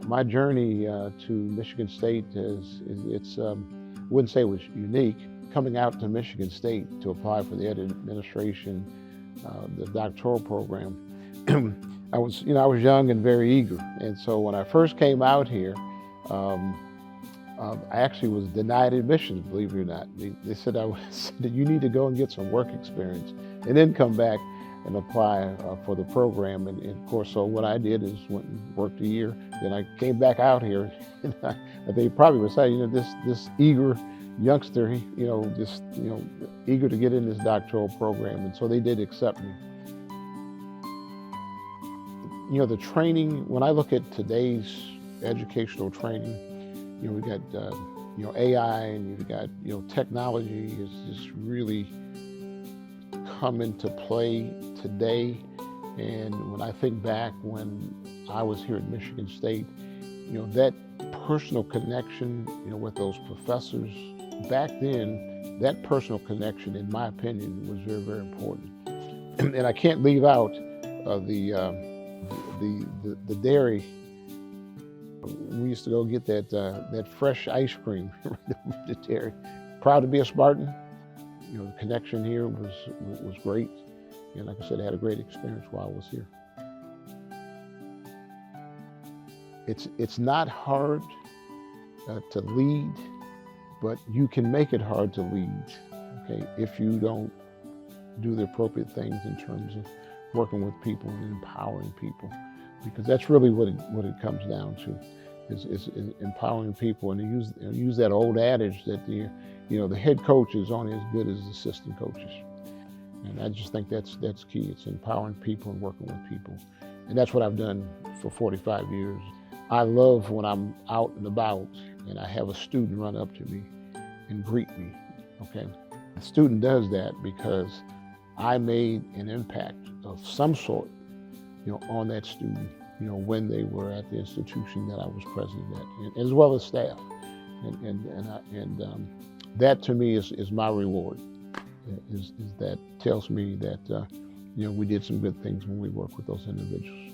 my journey to Michigan State wouldn't say it was unique. Coming out to Michigan State to apply for the ed administration, the doctoral program, I was young and very eager. And so when I first came out here, I actually was denied admissions, believe it or not. They said that you need to go and get some work experience and then come back and apply for the program. And of course, so what I did is went and worked a year. Then I came back out here, and they probably would say, this eager youngster, eager to get in this doctoral program. And so they did accept me. The training, when I look at today's educational training, we got, AI, and you've got, technology is just really come into play today. And when I think back when I was here at Michigan State, that personal connection, with those professors back then, that personal connection, in my opinion, was very, very important. And I can't leave out the dairy. We used to go get that fresh ice cream from the dairy. Proud to be a Spartan. The connection here was great. And like I said, I had a great experience while I was here. It's not hard to lead, but you can make it hard to lead, okay, if you don't do the appropriate things in terms of working with people and empowering people, because that's really what it comes down to, is empowering people. And use that old adage that the head coach is only as good as the assistant coaches. And I just think that's key. It's empowering people and working with people. And that's what I've done for 45 years. I love when I'm out and about and I have a student run up to me and greet me, okay? A student does that because I made an impact of some sort, on that student, when they were at the institution that I was president at, as well as staff. And that to me is my reward. Is that tells me that we did some good things when we work with those individuals.